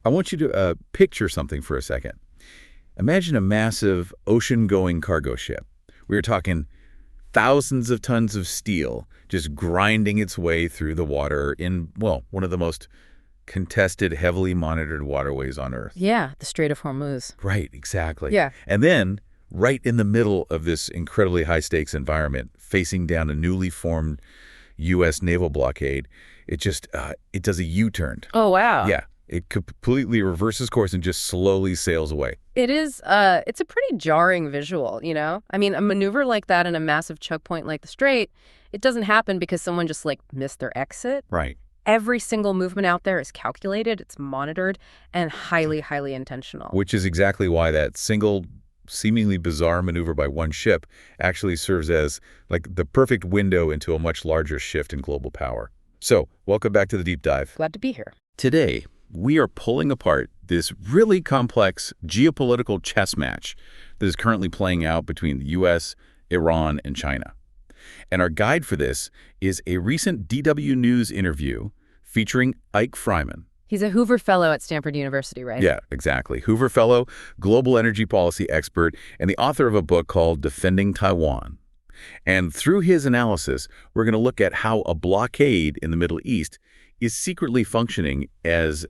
I want you to picture something for a second. Imagine a massive ocean-going cargo ship. We're talking thousands of tons of steel just grinding its way through the water in, well, one of the most contested, heavily monitored waterways on Earth. Yeah, the Strait of Hormuz. Right, exactly. Yeah. And then, right in the middle of this incredibly high-stakes environment, facing down a newly formed U.S. naval blockade, it does a U-turn. Oh, wow. Yeah, it completely reverses course and just slowly sails away. It's a pretty jarring visual, you know? I mean, a maneuver like that in a massive choke point like the Strait, it doesn't happen because someone just, missed their exit. Right. Every single movement out there is calculated, it's monitored, and highly, highly intentional. Which is exactly why that single, seemingly bizarre maneuver by one ship actually serves as, the perfect window into a much larger shift in global power. So, welcome back to the Deep Dive. Glad to be here. Today, we are pulling apart this really complex geopolitical chess match that is currently playing out between the U.S., Iran, and China. And our guide for this is a recent DW News interview featuring Ike Fryman. He's a Hoover Fellow at Stanford University, right? Yeah, exactly. Hoover Fellow, global energy policy expert, and the author of a book called Defending Taiwan. And through his analysis, we're going to look at how a blockade in the Middle East is secretly functioning as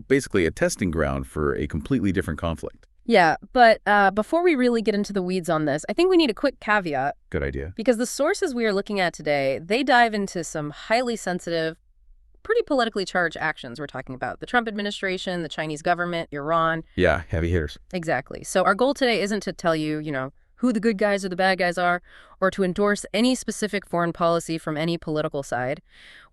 basically a testing ground for a completely different conflict. Yeah, but before we really get into the weeds on this, I think we need a quick caveat. Good idea. Because the sources we are looking at today, they dive into some highly sensitive, pretty politically charged actions. We're talking about the Trump administration, the Chinese government, Iran. Yeah, heavy hitters. Exactly. So our goal today isn't to tell you, who the good guys or the bad guys are, or to endorse any specific foreign policy from any political side.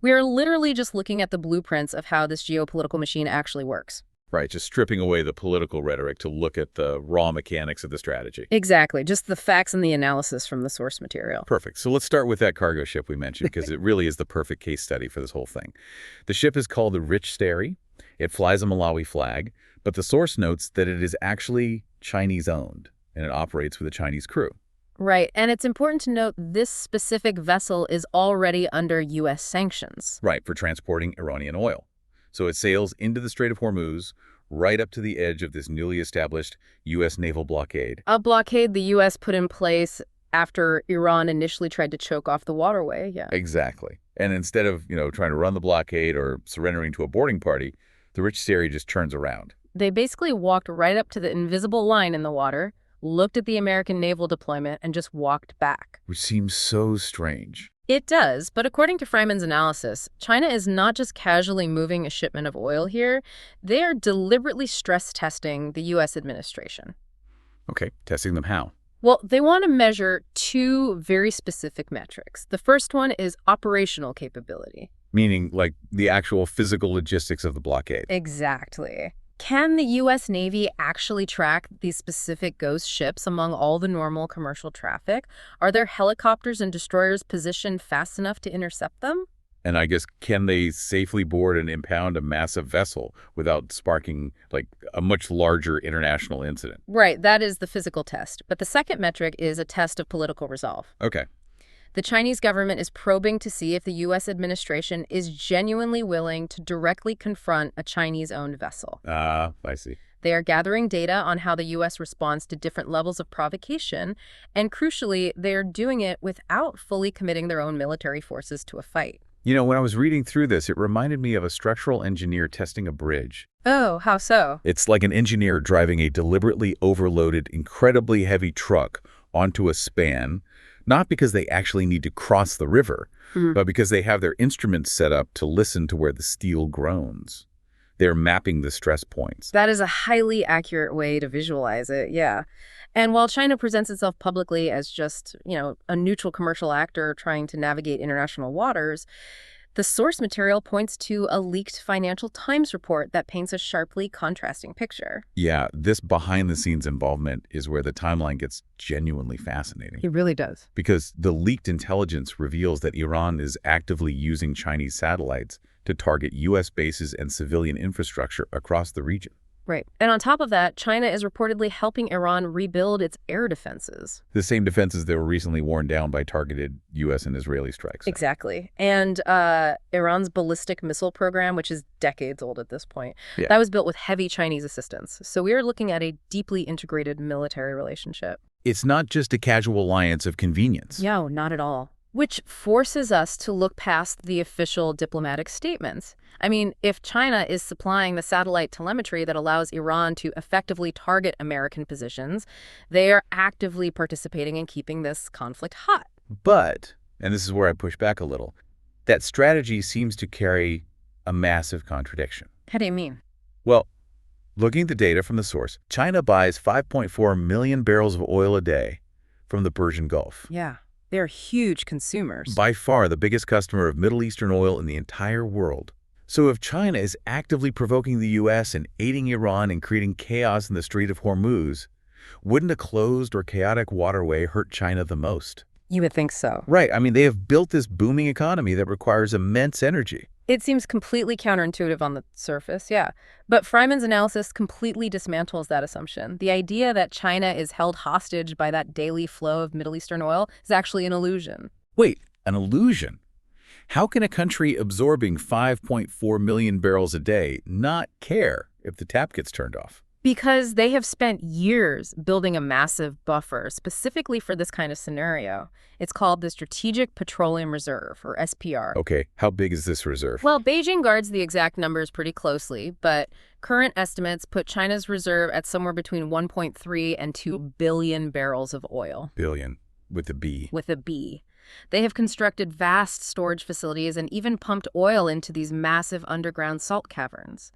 We are literally just looking at the blueprints of how this geopolitical machine actually works. Right, just stripping away the political rhetoric to look at the raw mechanics of the strategy. Exactly, just the facts and the analysis from the source material. Perfect. So let's start with that cargo ship we mentioned, because it really is the perfect case study for this whole thing. The ship is called the Rich Stary. It flies a Malawi flag, but the source notes that it is actually Chinese-owned, and it operates with a Chinese crew. Right, and it's important to note this specific vessel is already under U.S. sanctions. Right, for transporting Iranian oil. So it sails into the Strait of Hormuz, right up to the edge of this newly established U.S. naval blockade. A blockade the U.S. put in place after Iran initially tried to choke off the waterway, yeah. Exactly. And instead of, trying to run the blockade or surrendering to a boarding party, the Rich Stary just turns around. They basically walked right up to the invisible line in the water, looked at the American naval deployment, and just walked back. Which seems so strange. It does, but according to Fryman's analysis, China is not just casually moving a shipment of oil here. They are deliberately stress testing the U.S. administration. Okay, testing them how? Well, they want to measure two very specific metrics. The first one is operational capability. Meaning, the actual physical logistics of the blockade. Exactly. Can the U.S. Navy actually track these specific ghost ships among all the normal commercial traffic? Are their helicopters and destroyers positioned fast enough to intercept them? And I guess, can they safely board and impound a massive vessel without sparking, a much larger international incident? Right, that is the physical test. But the second metric is a test of political resolve. Okay. The Chinese government is probing to see if the U.S. administration is genuinely willing to directly confront a Chinese-owned vessel. I see. They are gathering data on how the U.S. responds to different levels of provocation, and crucially, they are doing it without fully committing their own military forces to a fight. When I was reading through this, it reminded me of a structural engineer testing a bridge. Oh, how so? It's like an engineer driving a deliberately overloaded, incredibly heavy truck onto a span, not because they actually need to cross the river, but because they have their instruments set up to listen to where the steel groans. They're mapping the stress points. That is a highly accurate way to visualize it, yeah. And while China presents itself publicly as just, a neutral commercial actor trying to navigate international waters, the source material points to a leaked Financial Times report that paints a sharply contrasting picture. Yeah, this behind-the-scenes involvement is where the timeline gets genuinely fascinating. It really does. Because the leaked intelligence reveals that Iran is actively using Chinese satellites to target U.S. bases and civilian infrastructure across the region. Right. And on top of that, China is reportedly helping Iran rebuild its air defenses. The same defenses that were recently worn down by targeted U.S. and Israeli strikes. Exactly. And Iran's ballistic missile program, which is decades old at this point, Yeah. that was built with heavy Chinese assistance. So we are looking at a deeply integrated military relationship. It's not just a casual alliance of convenience. No, not at all. Which forces us to look past the official diplomatic statements. I mean, if China is supplying the satellite telemetry that allows Iran to effectively target American positions, they are actively participating in keeping this conflict hot. But, and this is where I push back a little, that strategy seems to carry a massive contradiction. How do you mean? Well, looking at the data from the source, China buys 5.4 million barrels of oil a day from the Persian Gulf. Yeah, they're huge consumers. By far the biggest customer of Middle Eastern oil in the entire world. So if China is actively provoking the U.S. and aiding Iran in creating chaos in the Strait of Hormuz, wouldn't a closed or chaotic waterway hurt China the most? You would think so. Right. I mean, they have built this booming economy that requires immense energy. It seems completely counterintuitive on the surface, yeah. But Fryman's analysis completely dismantles that assumption. The idea that China is held hostage by that daily flow of Middle Eastern oil is actually an illusion. Wait, an illusion? How can a country absorbing 5.4 million barrels a day not care if the tap gets turned off? Because they have spent years building a massive buffer specifically for this kind of scenario. It's called the Strategic Petroleum Reserve, or SPR. Okay, how big is this reserve? Well, Beijing guards the exact numbers pretty closely, but current estimates put China's reserve at somewhere between 1.3 and 2 billion barrels of oil. Billion, with a B. With a B. They have constructed vast storage facilities and even pumped oil into these massive underground salt caverns.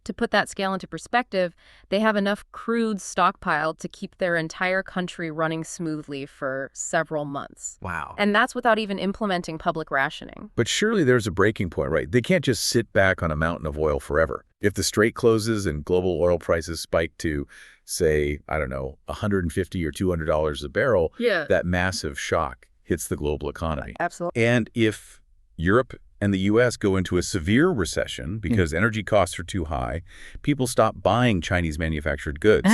To put that scale into perspective, they have enough crude stockpiled to keep their entire country running smoothly for several months. Wow. And that's without even implementing public rationing. But surely there's a breaking point, right? They can't just sit back on a mountain of oil forever. If the strait closes and global oil prices spike to, say, I don't know, $150 or $200 a barrel, that massive shock hits the global economy. Absolutely. And if Europe and the U.S. go into a severe recession because energy costs are too high, people stop buying Chinese manufactured goods.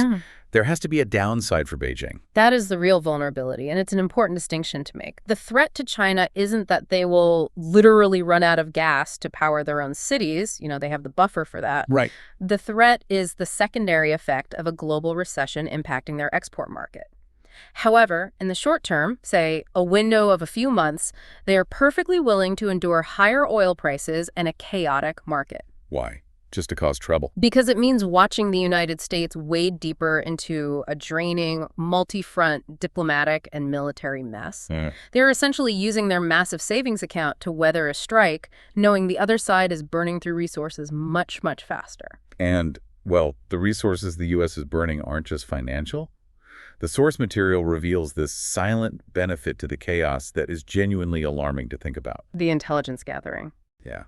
There has to be a downside for Beijing. That is the real vulnerability, and it's an important distinction to make. The threat to China isn't that they will literally run out of gas to power their own cities. You know, they have the buffer for that. Right. The threat is the secondary effect of a global recession impacting their export market. However, in the short term, say a window of a few months, they are perfectly willing to endure higher oil prices and a chaotic market. Why? Just to cause trouble. Because it means watching the United States wade deeper into a draining, multi-front diplomatic and military mess. They're essentially using their massive savings account to weather a strike, knowing the other side is burning through resources much, much faster. And, well, the resources the U.S. is burning aren't just financial. The source material reveals this silent benefit to the chaos that is genuinely alarming to think about. The intelligence gathering. Yeah.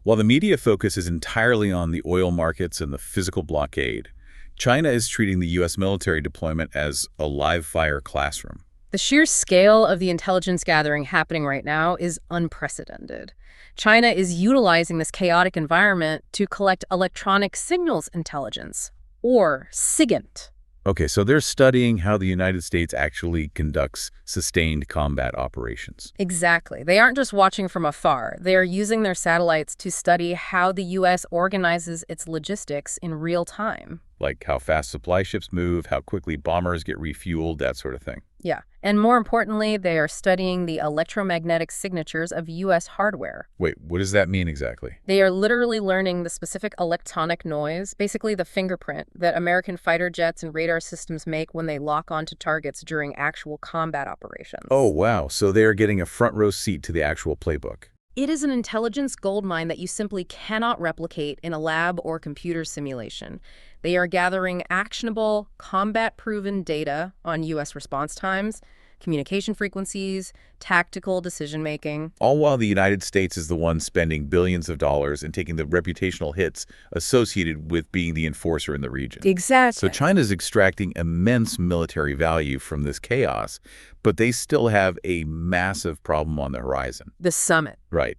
While the media focus is entirely on the oil markets and the physical blockade, China is treating the U.S. military deployment as a live-fire classroom. The sheer scale of the intelligence gathering happening right now is unprecedented. China is utilizing this chaotic environment to collect electronic signals intelligence, or SIGINT. Okay, so they're studying how the United States actually conducts sustained combat operations. Exactly. They aren't just watching from afar. They are using their satellites to study how the U.S. organizes its logistics in real time. Like how fast supply ships move, how quickly bombers get refueled, that sort of thing. Yeah. And more importantly, they are studying the electromagnetic signatures of U.S. hardware. Wait, what does that mean exactly? They are literally learning the specific electronic noise, basically the fingerprint, that American fighter jets and radar systems make when they lock onto targets during actual combat operations. Oh, wow. So they are getting a front row seat to the actual playbook. It is an intelligence goldmine that you simply cannot replicate in a lab or computer simulation. They are gathering actionable, combat-proven data on U.S. response times, communication frequencies, tactical decision-making. All while the United States is the one spending billions of dollars and taking the reputational hits associated with being the enforcer in the region. Exactly. So China's extracting immense military value from this chaos, but they still have a massive problem on the horizon. The summit. Right.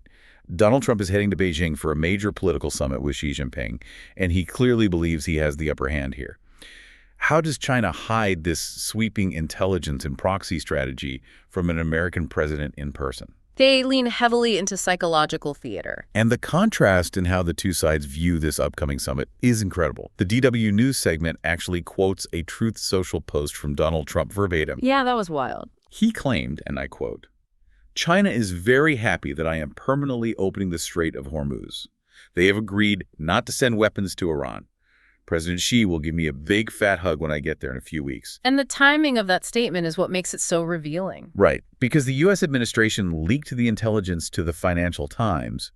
Donald Trump is heading to Beijing for a major political summit with Xi Jinping, and he clearly believes he has the upper hand here. How does China hide this sweeping intelligence and proxy strategy from an American president in person? They lean heavily into psychological theater. And the contrast in how the two sides view this upcoming summit is incredible. The DW News segment actually quotes a Truth Social post from Donald Trump verbatim. Yeah, that was wild. He claimed, and I quote, "China is very happy that I am permanently opening the Strait of Hormuz. They have agreed not to send weapons to Iran. President Xi will give me a big fat hug when I get there in a few weeks." And the timing of that statement is what makes it so revealing. Right, because the U.S. administration leaked the intelligence to the Financial Times.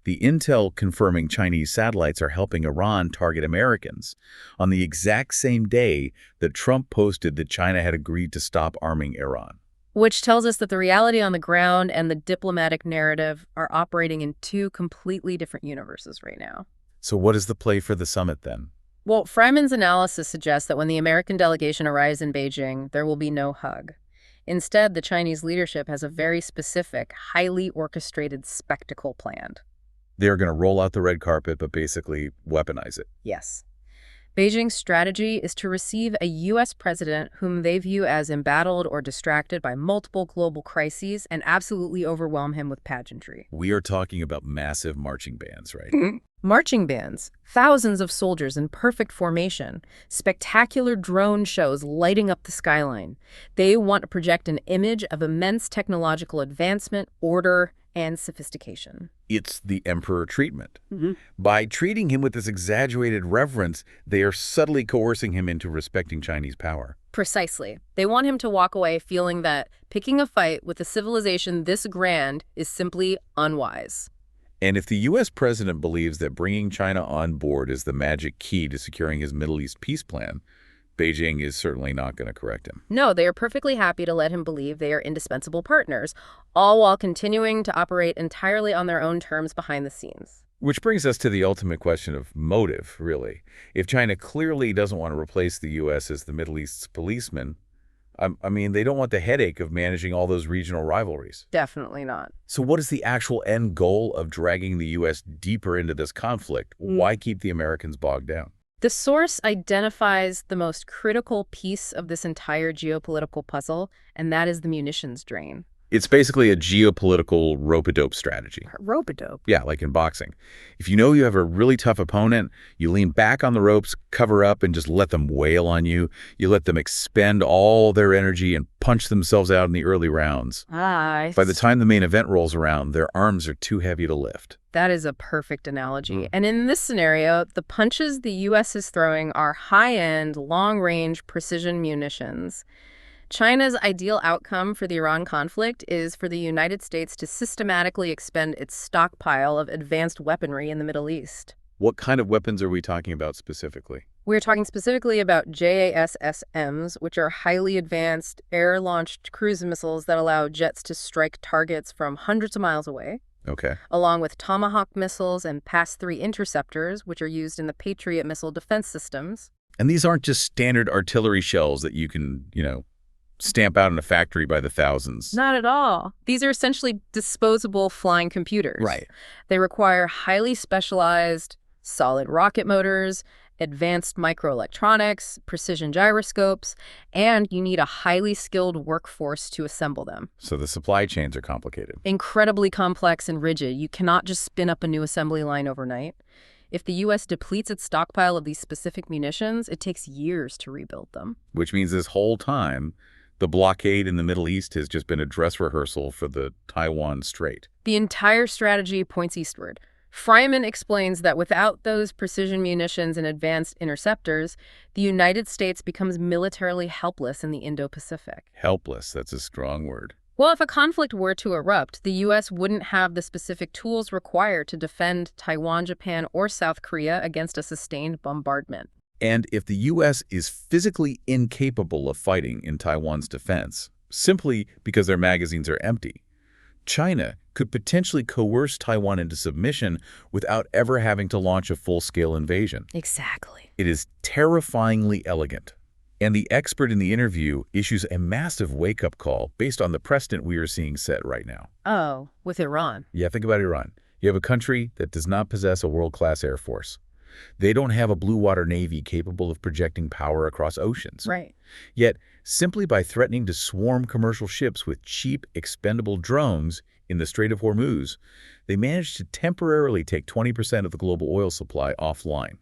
The intel confirming Chinese satellites are helping Iran target Americans on the exact same day that Trump posted that China had agreed to stop arming Iran. Which tells us that the reality on the ground and the diplomatic narrative are operating in two completely different universes right now. So what is the play for the summit then? Well, Fryman's analysis suggests that when the American delegation arrives in Beijing, there will be no hug. Instead, the Chinese leadership has a very specific, highly orchestrated spectacle planned. They're going to roll out the red carpet, but basically weaponize it. Yes. Beijing's strategy is to receive a U.S. president whom they view as embattled or distracted by multiple global crises and absolutely overwhelm him with pageantry. We are talking about massive marching bands, right? Marching bands, thousands of soldiers in perfect formation, spectacular drone shows lighting up the skyline. They want to project an image of immense technological advancement, order, and sophistication. It's the emperor treatment. By treating him with this exaggerated reverence, they are subtly coercing him into respecting Chinese power. Precisely. They want him to walk away feeling that picking a fight with a civilization this grand is simply unwise. And if the U.S. president believes that bringing China on board is the magic key to securing his Middle East peace plan, Beijing is certainly not going to correct him. No, they are perfectly happy to let him believe they are indispensable partners, all while continuing to operate entirely on their own terms behind the scenes. Which brings us to the ultimate question of motive, really. If China clearly doesn't want to replace the U.S. as the Middle East's policeman, I mean, they don't want the headache of managing all those regional rivalries. Definitely not. So what is the actual end goal of dragging the U.S. deeper into this conflict? Why keep the Americans bogged down? The source identifies the most critical piece of this entire geopolitical puzzle, and that is the munitions drain. It's basically a geopolitical rope-a-dope strategy. Rope-a-dope? Yeah, like in boxing. If you know you have a really tough opponent, you lean back on the ropes, cover up, and just let them wail on you. You let them expend all their energy and punch themselves out in the early rounds. By the time the main event rolls around, their arms are too heavy to lift. That is a perfect analogy. And in this scenario, the punches the U.S. is throwing are high-end, long-range precision munitions. China's ideal outcome for the Iran conflict is for the United States to systematically expend its stockpile of advanced weaponry in the Middle East. What kind of weapons are we talking about specifically? We're talking specifically about JASSMs, which are highly advanced air-launched cruise missiles that allow jets to strike targets from hundreds of miles away. Okay. Along with Tomahawk missiles and PAS-3 interceptors, which are used in the Patriot missile defense systems. And these aren't just standard artillery shells that you can, stamp out in a factory by the thousands. Not at all. These are essentially disposable flying computers. Right. They require highly specialized solid rocket motors, advanced microelectronics, precision gyroscopes, and you need a highly skilled workforce to assemble them. So the supply chains are complicated. Incredibly complex and rigid. You cannot just spin up a new assembly line overnight. If the U.S. depletes its stockpile of these specific munitions, it takes years to rebuild them. Which means this whole time, the blockade in the Middle East has just been a dress rehearsal for the Taiwan Strait. The entire strategy points eastward. Fryman explains that without those precision munitions and advanced interceptors, the United States becomes militarily helpless in the Indo-Pacific. Helpless, that's a strong word. Well, if a conflict were to erupt, the U.S. wouldn't have the specific tools required to defend Taiwan, Japan, or South Korea against a sustained bombardment. And if the U.S. is physically incapable of fighting in Taiwan's defense, simply because their magazines are empty, China could potentially coerce Taiwan into submission without ever having to launch a full-scale invasion. Exactly. It is terrifyingly elegant. And the expert in the interview issues a massive wake-up call based on the precedent we are seeing set right now. Oh, with Iran. Yeah, think about Iran. You have a country that does not possess a world-class air force. They don't have a blue water navy capable of projecting power across oceans. Right. Yet, simply by threatening to swarm commercial ships with cheap, expendable drones in the Strait of Hormuz, they managed to temporarily take 20% of the global oil supply offline.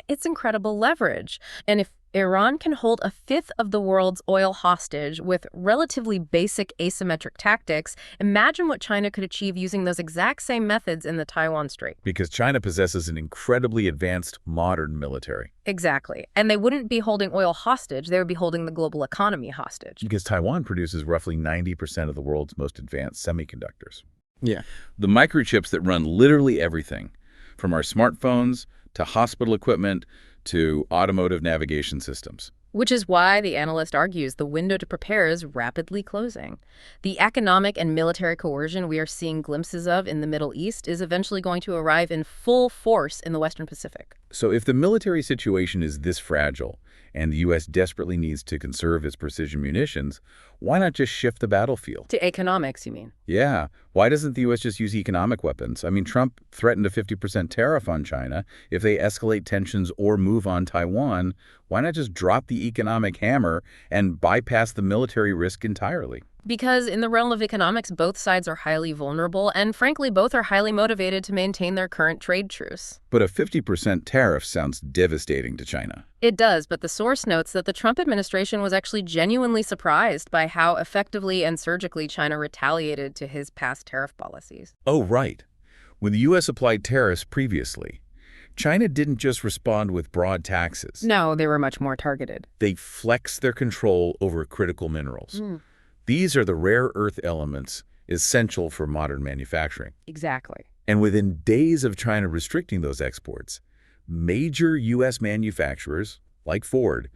It's incredible leverage. And if Iran can hold a fifth of the world's oil hostage with relatively basic asymmetric tactics, imagine what China could achieve using those exact same methods in the Taiwan Strait. Because China possesses an incredibly advanced modern military. Exactly. And they wouldn't be holding oil hostage, they would be holding the global economy hostage. Because Taiwan produces roughly 90% of the world's most advanced semiconductors. Yeah. The microchips that run literally everything, from our smartphones to hospital equipment to automotive navigation systems. Which is why the analyst argues the window to prepare is rapidly closing. The economic and military coercion we are seeing glimpses of in the Middle East is eventually going to arrive in full force in the Western Pacific. So if the military situation is this fragile, and the U.S. desperately needs to conserve its precision munitions, why not just shift the battlefield? To economics, you mean? Yeah. Why doesn't the U.S. just use economic weapons? I mean, Trump threatened a 50% tariff on China. If they escalate tensions or move on Taiwan, why not just drop the economic hammer and bypass the military risk entirely? Because in the realm of economics, both sides are highly vulnerable, and frankly, both are highly motivated to maintain their current trade truce. But a 50% tariff sounds devastating to China. It does, but the source notes that the Trump administration was actually genuinely surprised by how effectively and surgically China retaliated to his past tariff policies. Oh, right. When the U.S. applied tariffs previously, China didn't just respond with broad taxes. No, they were much more targeted. They flexed their control over critical minerals. These are the rare earth elements essential for modern manufacturing. Exactly. And within days of China restricting those exports, major U.S. manufacturers, like Ford,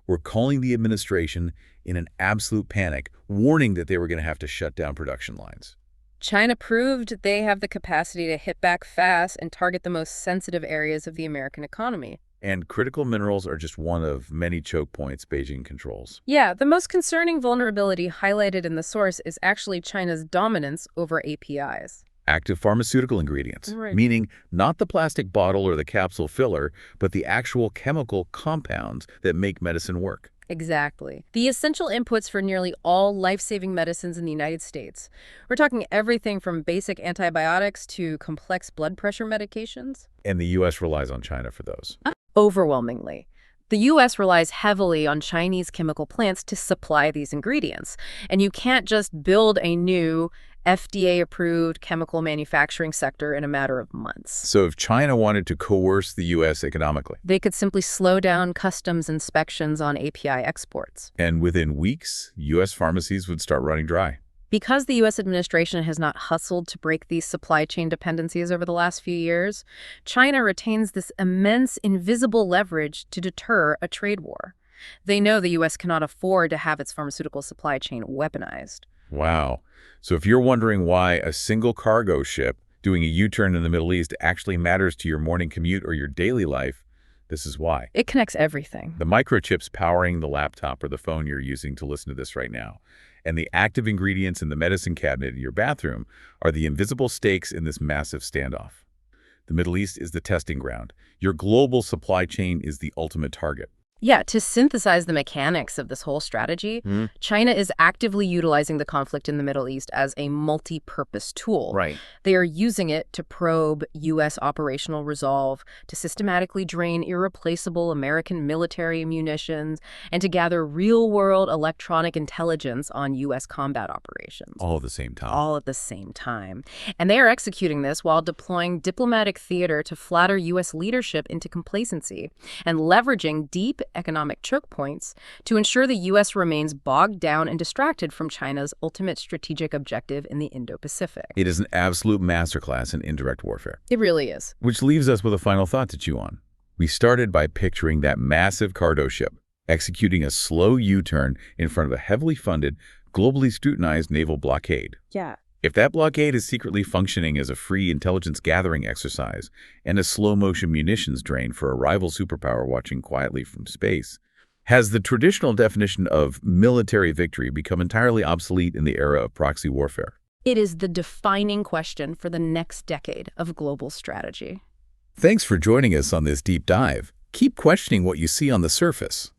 were calling the administration in an absolute panic, warning that they were going to have to shut down production lines. China proved they have the capacity to hit back fast and target the most sensitive areas of the American economy. And critical minerals are just one of many choke points Beijing controls. Yeah, the most concerning vulnerability highlighted in the source is actually China's dominance over APIs. Active pharmaceutical ingredients, Right. meaning not the plastic bottle or the capsule filler, but the actual chemical compounds that make medicine work. Exactly. The essential inputs for nearly all life-saving medicines in the United States. We're talking everything from basic antibiotics to complex blood pressure medications. And the U.S. relies on China for those. Overwhelmingly. The U.S. relies heavily on Chinese chemical plants to supply these ingredients. And you can't just build a new FDA-approved chemical manufacturing sector in a matter of months. So if China wanted to coerce the U.S. economically, They could simply slow down customs inspections on API exports. and within weeks, U.S. pharmacies would start running dry. Because the U.S. administration has not hustled to break these supply chain dependencies over the last few years, China retains this immense invisible leverage to deter a trade war. They know the U.S. cannot afford to have its pharmaceutical supply chain weaponized. Wow. So if you're wondering why a single cargo ship doing a U-turn in the Middle East actually matters to your morning commute or your daily life, this is why. It connects everything. The microchips powering the laptop or the phone you're using to listen to this right now, and the active ingredients in the medicine cabinet in your bathroom are the invisible stakes in this massive standoff. The Middle East is the testing ground. Your global supply chain is the ultimate target. Yeah, to synthesize the mechanics of this whole strategy, China is actively utilizing the conflict in the Middle East as a multi-purpose tool. Right. They are using it to probe U.S. operational resolve, to systematically drain irreplaceable American military munitions, and to gather real-world electronic intelligence on U.S. combat operations. All at the same time. All at the same time. And they are executing this while deploying diplomatic theater to flatter U.S. leadership into complacency and leveraging deep economic choke points to ensure the U.S. remains bogged down and distracted from China's ultimate strategic objective in the Indo-Pacific. It is an absolute masterclass in indirect warfare. It really is. Which leaves us with a final thought to chew on. We started by picturing that massive cargo ship executing a slow U-turn in front of a heavily funded, globally scrutinized naval blockade. Yeah. If that blockade is secretly functioning as a free intelligence gathering exercise and a slow-motion munitions drain for a rival superpower watching quietly from space, has the traditional definition of military victory become entirely obsolete in the era of proxy warfare? It is the defining question for the next decade of global strategy. Thanks for joining us on this deep dive. Keep questioning what you see on the surface.